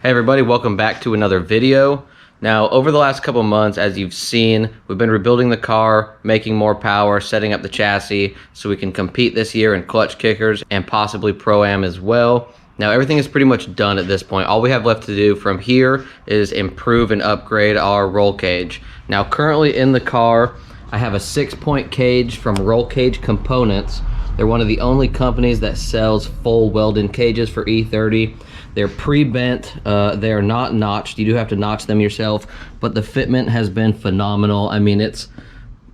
Hey everybody, welcome back to another video. Now, over the last couple months, as you've seen, we've been rebuilding the car, making more power, setting up the chassis so we can compete this year in Klutch Kickers and possibly Pro-Am as well. Now, everything is pretty much done at this point. All we have left to do from here is improve and upgrade our roll cage. Now, currently in the car, I have a 6-point cage from Roll Cage Components. They're one of the only companies that sells full welded cages for E30. They're pre-bent, they're not notched. You do have to notch them yourself, but the fitment has been phenomenal. I mean, it's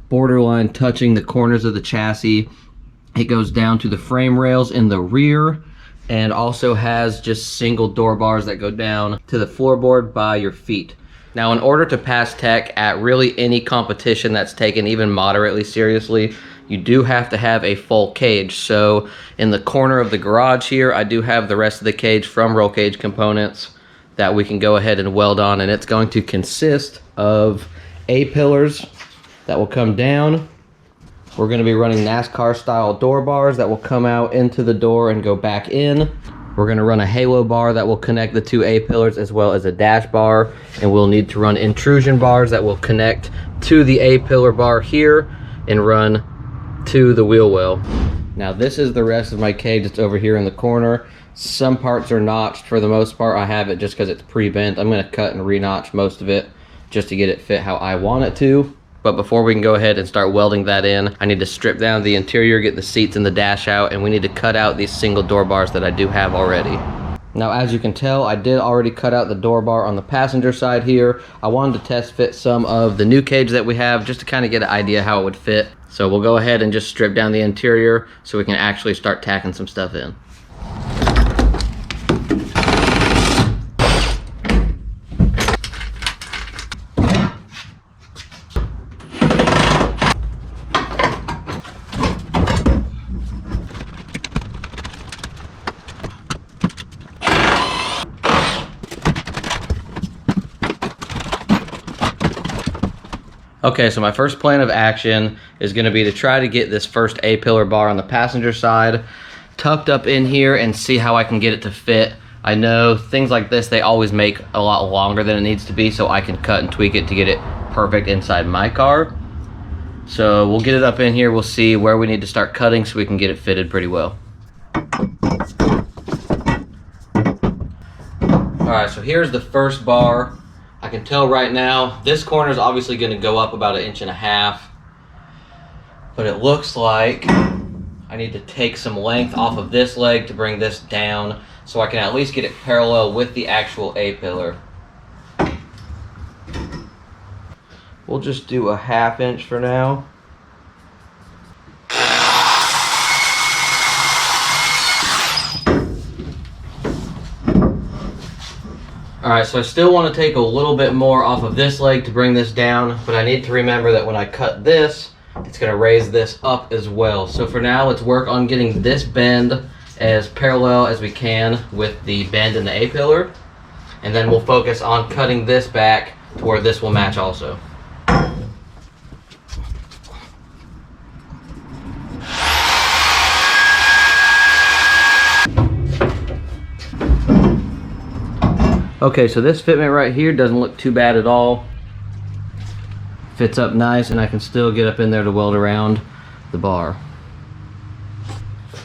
borderline touching the corners of the chassis. It goes down to the frame rails in the rear and also has just single door bars that go down to the floorboard by your feet. Now, in order to pass tech at really any competition that's taken even moderately seriously, you do have to have a full cage. So in the corner of the garage here, I do have the rest of the cage from Roll Cage Components that we can go ahead and weld on, and it's going to consist of A-pillars that will come down. We're going to be running NASCAR style door bars that will come out into the door and go back in. We're going to run a halo bar that will connect the two A-pillars as well as a dash bar, and we'll need to run intrusion bars that will connect to the A-pillar bar here and run to the wheel well. Now, this is the rest of my cage that's over here in the corner. Some parts are notched. For the most part, I have it just because it's pre-bent. I'm going to cut and re-notch most of it just to get it fit how I want it to. But before we can go ahead and start welding that in, I need to strip down the interior, get the seats and the dash out, and we need to cut out these single door bars that I do have already. Now, as you can tell, I did already cut out the door bar on the passenger side here. I wanted to test fit some of the new cage that we have just to kind of get an idea how it would fit. So we'll go ahead and just strip down the interior so we can actually start tacking some stuff in. Okay, so my first plan of action is going to be to try to get this first A-pillar bar on the passenger side tucked up in here and see how I can get it to fit. I know things like this, they always make a lot longer than it needs to be, so I can cut and tweak it to get it perfect inside my car. So we'll get it up in here, we'll see where we need to start cutting so we can get it fitted pretty well. Alright, so here's the first bar. I can tell right now, this corner is obviously going to go up about 1.5 inches, but it looks like I need to take some length off of this leg to bring this down so I can at least get it parallel with the actual A-pillar. We'll just do 1/2 inch for now. Alright, so I still want to take a little bit more off of this leg to bring this down, but I need to remember that when I cut this, it's going to raise this up as well. So for now, let's work on getting this bend as parallel as we can with the bend in the A-pillar, and then we'll focus on cutting this back to where this will match also. Okay, so this fitment right here doesn't look too bad at all. Fits up nice, and I can still get up in there to weld around the bar.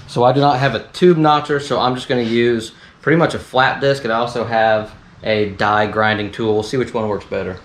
So I do not have a tube notcher, so I'm just going to use pretty much a flat disc, and I also have a die grinding tool. We'll see which one works better.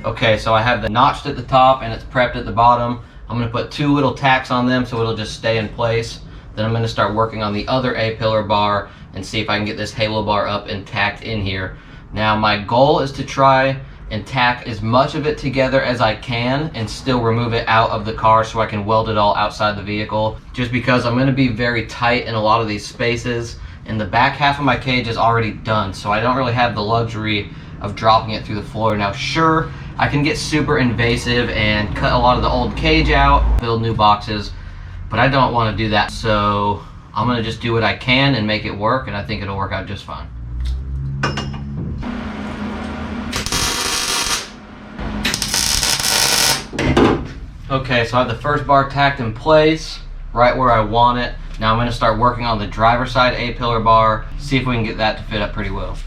Okay, so I have the notched at the top and it's prepped at the bottom. I'm going to put 2 little tacks on them so it'll just stay in place. Then I'm going to start working on the other A-pillar bar and see if I can get this halo bar up and tacked in here. Now, my goal is to try and tack as much of it together as I can and still remove it out of the car so I can weld it all outside the vehicle, just because I'm going to be very tight in a lot of these spaces, and the back half of my cage is already done, so I don't really have the luxury of dropping it through the floor. Now, sure, I can get super invasive and cut a lot of the old cage out, build new boxes, but I don't want to do that. So I'm going to just do what I can and make it work, and I think it'll work out just fine. Okay, so I have the first bar tacked in place, right where I want it. Now I'm going to start working on the driver's side A-pillar bar, see if we can get that to fit up pretty well.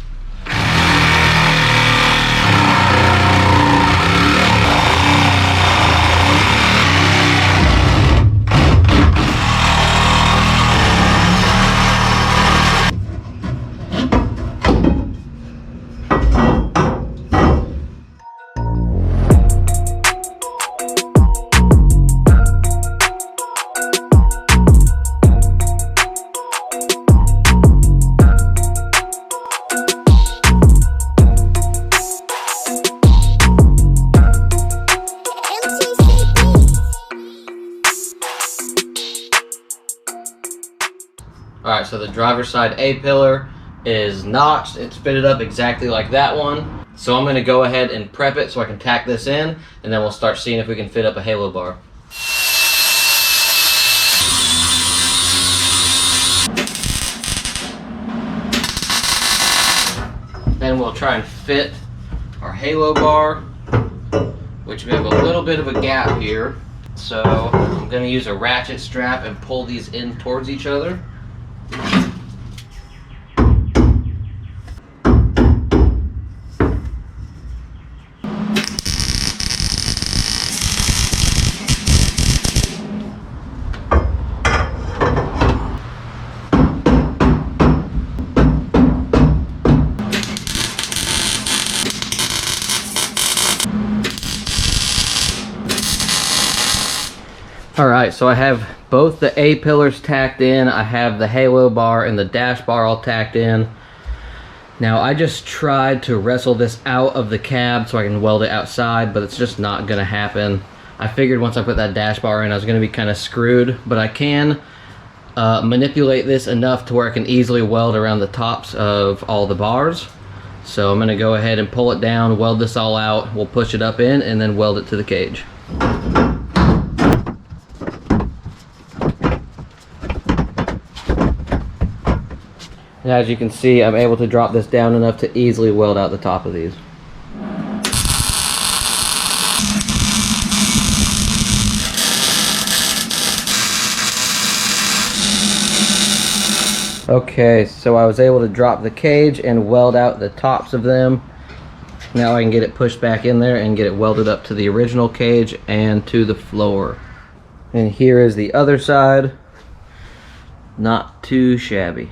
Alright, so the driver's side A-pillar is notched. It's fitted up exactly like that one. So I'm going to go ahead and prep it so I can tack this in, and then we'll start seeing if we can fit up a halo bar. Then we'll try and fit our halo bar, which we have a little bit of a gap here. So I'm going to use a ratchet strap and pull these in towards each other. Alright, so I have both the A-pillars tacked in, I have the halo bar and the dash bar all tacked in. Now I just tried to wrestle this out of the cab so I can weld it outside, but it's just not going to happen. I figured once I put that dash bar in I was going to be kind of screwed, but I can manipulate this enough to where I can easily weld around the tops of all the bars. So I'm going to go ahead and pull it down, weld this all out, we'll push it up in, and then weld it to the cage. And as you can see, I'm able to drop this down enough to easily weld out the top of these. Okay, so I was able to drop the cage and weld out the tops of them. Now I can get it pushed back in there and get it welded up to the original cage and to the floor. And here is the other side. Not too shabby.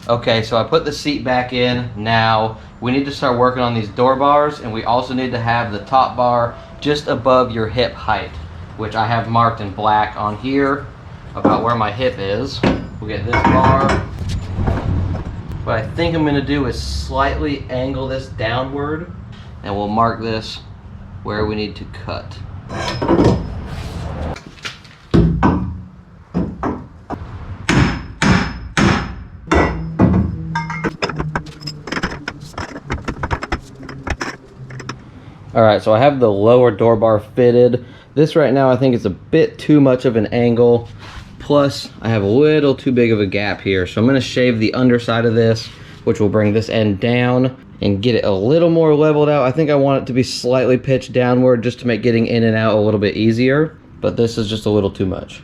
Okay, so I put the seat back in. Now we need to start working on these door bars, and we also need to have the top bar just above your hip height, which I have marked in black on here about where my hip is. We'll get this bar. What I think I'm going to do is slightly angle this downward, and we'll mark this where we need to cut. Alright, so I have the lower door bar fitted. This right now I think is a bit too much of an angle. Plus, I have a little too big of a gap here. So I'm going to shave the underside of this, which will bring this end down and get it a little more leveled out. I think I want it to be slightly pitched downward just to make getting in and out a little bit easier. But this is just a little too much.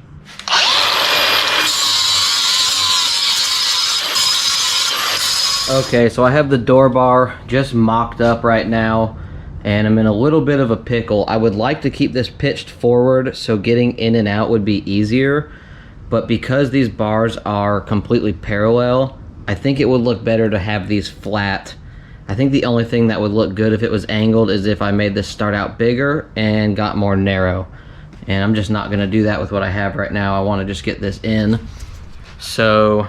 Okay, so I have the door bar just mocked up right now, and I'm in a little bit of a pickle. I would like to keep this pitched forward so getting in and out would be easier, but because these bars are completely parallel, I think it would look better to have these flat. I think the only thing that would look good if it was angled is if I made this start out bigger and got more narrow, and I'm just not going to do that with what I have right now. I want to just get this in. So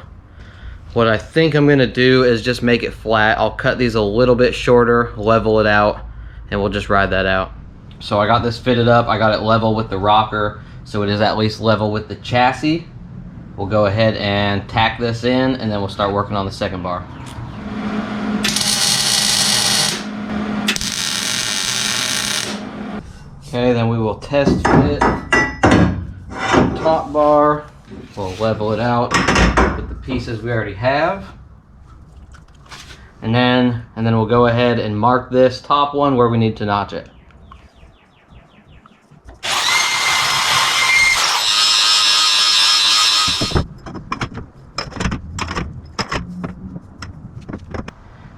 what I think I'm going to do is just make it flat. I'll cut these a little bit shorter, level it out, and we'll just ride that out. So I got this fitted up. I got it level with the rocker, so it is at least level with the chassis. We'll go ahead and tack this in, and then we'll start working on the second bar. Okay, then we will test fit the top bar. We'll level it out with the pieces we already have. And then we'll go ahead and mark this top one where we need to notch it.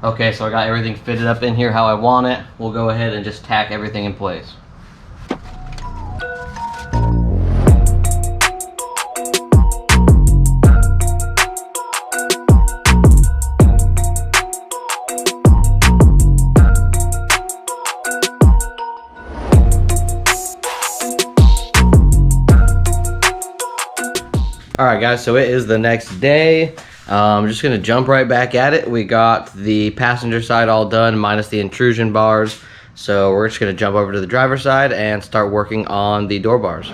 Okay, so I got everything fitted up in here how I want it. We'll go ahead and just tack everything in place. Alright guys, so it is the next day. I'm just going to jump right back at it. We got the passenger side all done minus the intrusion bars. So we're just going to jump over to the driver's side and start working on the door bars.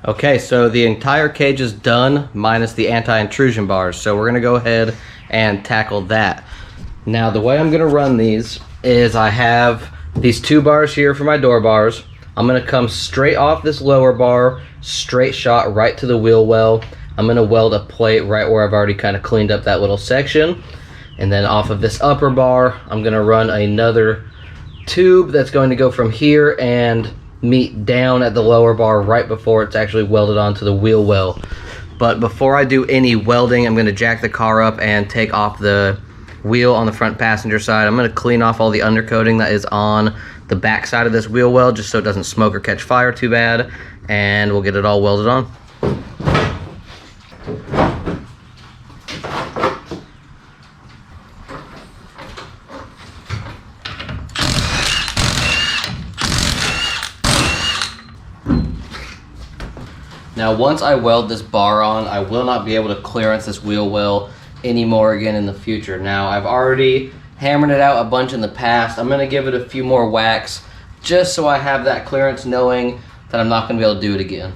Okay, so the entire cage is done minus the anti-intrusion bars. So we're gonna go ahead and tackle that. Now the way I'm gonna run these is I have these 2 bars here for my door bars. I'm gonna come straight off this lower bar, straight shot right to the wheel well. I'm gonna weld a plate right where I've already kind of cleaned up that little section. And then off of this upper bar, I'm gonna run another tube that's going to go from here and meet down at the lower bar right before it's actually welded onto the wheel well. But before I do any welding, I'm going to jack the car up and take off the wheel on the front passenger side. I'm going to clean off all the undercoating that is on the back side of this wheel well just so it doesn't smoke or catch fire too bad, and we'll get it all welded on. Now once I weld this bar on, I will not be able to clearance this wheel well anymore again in the future. Now I've already hammered it out a bunch in the past. I'm gonna give it a few more whacks just so I have that clearance, knowing that I'm not gonna be able to do it again.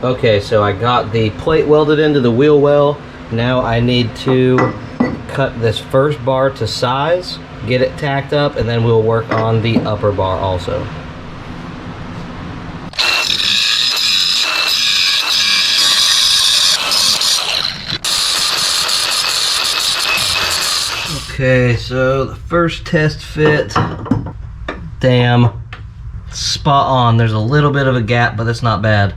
Okay, so I got the plate welded into the wheel well. Now I need to cut this first bar to size, get it tacked up, and then we'll work on the upper bar also. Okay, so the first test fit, damn, spot on. There's a little bit of a gap, but that's not bad.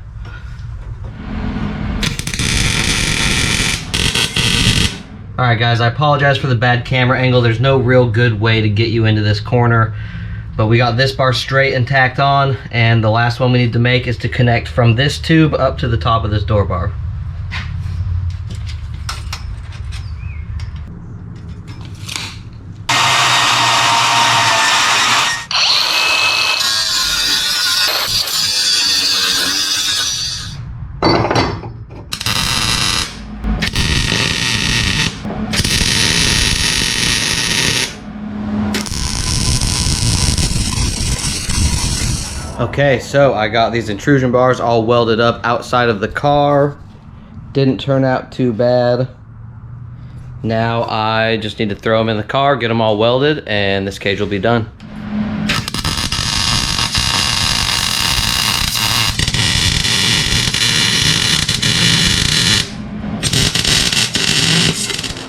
Alright guys, I apologize for the bad camera angle. There's no real good way to get you into this corner. But we got this bar straight and tacked on, and the last one we need to make is to connect from this tube up to the top of this door bar. Okay, so I got these intrusion bars all welded up outside of the car. Didn't turn out too bad. Now I just need to throw them in the car, get them all welded, and this cage will be done.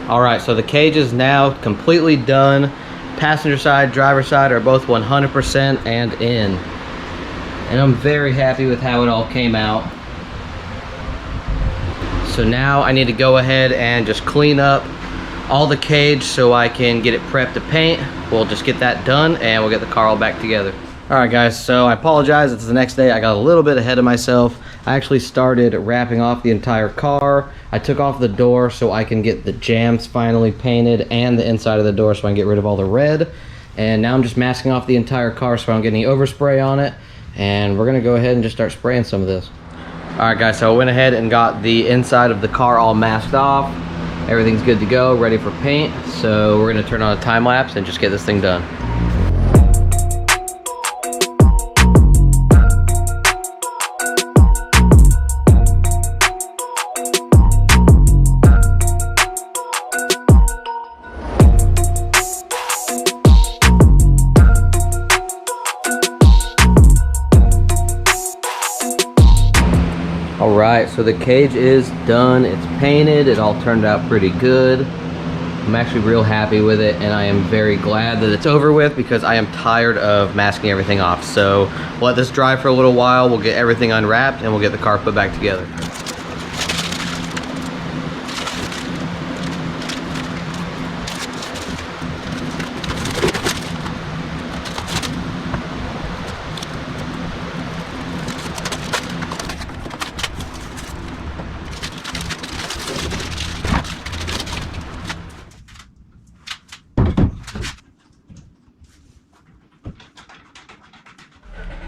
All right, so the cage is now completely done. Passenger side, driver side are both 100% and in. And I'm very happy with how it all came out. So now I need to go ahead and just clean up all the cage so I can get it prepped to paint. We'll just get that done and we'll get the car all back together. All right guys, so I apologize, it's the next day. I got a little bit ahead of myself. I actually started wrapping off the entire car. I took off the door so I can get the jambs finally painted and the inside of the door so I can get rid of all the red. And now I'm just masking off the entire car so I don't get any overspray on it. And we're gonna go ahead and just start spraying some of this. All right guys, so I went ahead and got the inside of the car all masked off. Everything's good to go, ready for paint. So we're gonna turn on a time lapse and just get this thing done. Alright, so the cage is done, it's painted, it all turned out pretty good. I'm actually real happy with it, and I am very glad that it's over with because I am tired of masking everything off. So we'll let this dry for a little while, we'll get everything unwrapped, and we'll get the car put back together.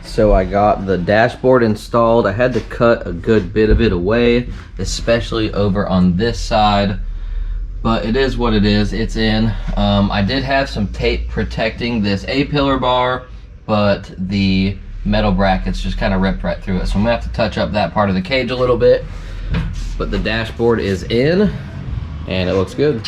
So I got the dashboard installed. I had to cut a good bit of it away, especially over on this side, but it is what it is, it's in. I did have some tape protecting this A-pillar bar, but the metal brackets just kind of ripped right through it. So I'm gonna have to touch up that part of the cage a little bit, but the dashboard is in and it looks good.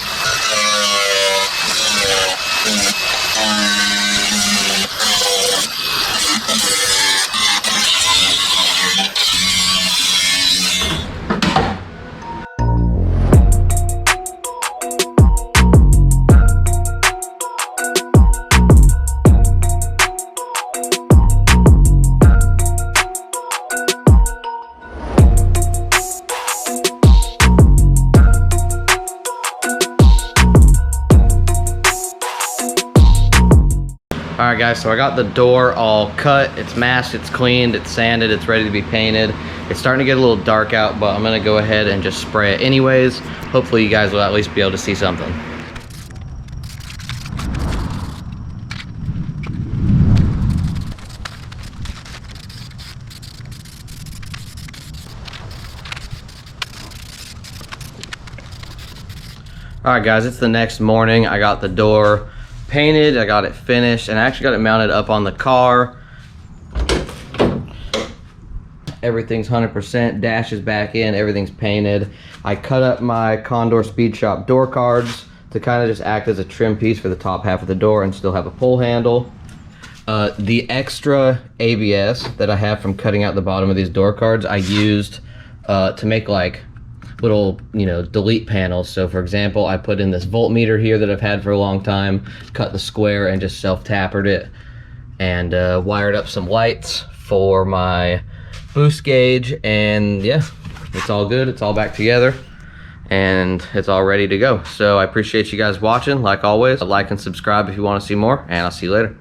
Alright guys, so I got the door all cut, it's masked, it's cleaned, it's sanded, it's ready to be painted. It's starting to get a little dark out, but I'm going to go ahead and just spray it anyways. Hopefully you guys will at least be able to see something. Alright guys, it's the next morning. I got the door painted, I got it finished, and I actually got it mounted up on the car. Everything's 100%, dash is back in, everything's painted. I cut up my Condor Speed Shop door cards to kind of just act as a trim piece for the top half of the door and still have a pull handle. The extra ABS that I have from cutting out the bottom of these door cards, I used to make like little, delete panels. So for example, I put in this voltmeter here that I've had for a long time, cut the square and just self-tapered it, and wired up some lights for my boost gauge, and yeah, it's all good, it's all back together, and it's all ready to go. So I appreciate you guys watching. Like always, like and subscribe if you want to see more, and I'll see you later.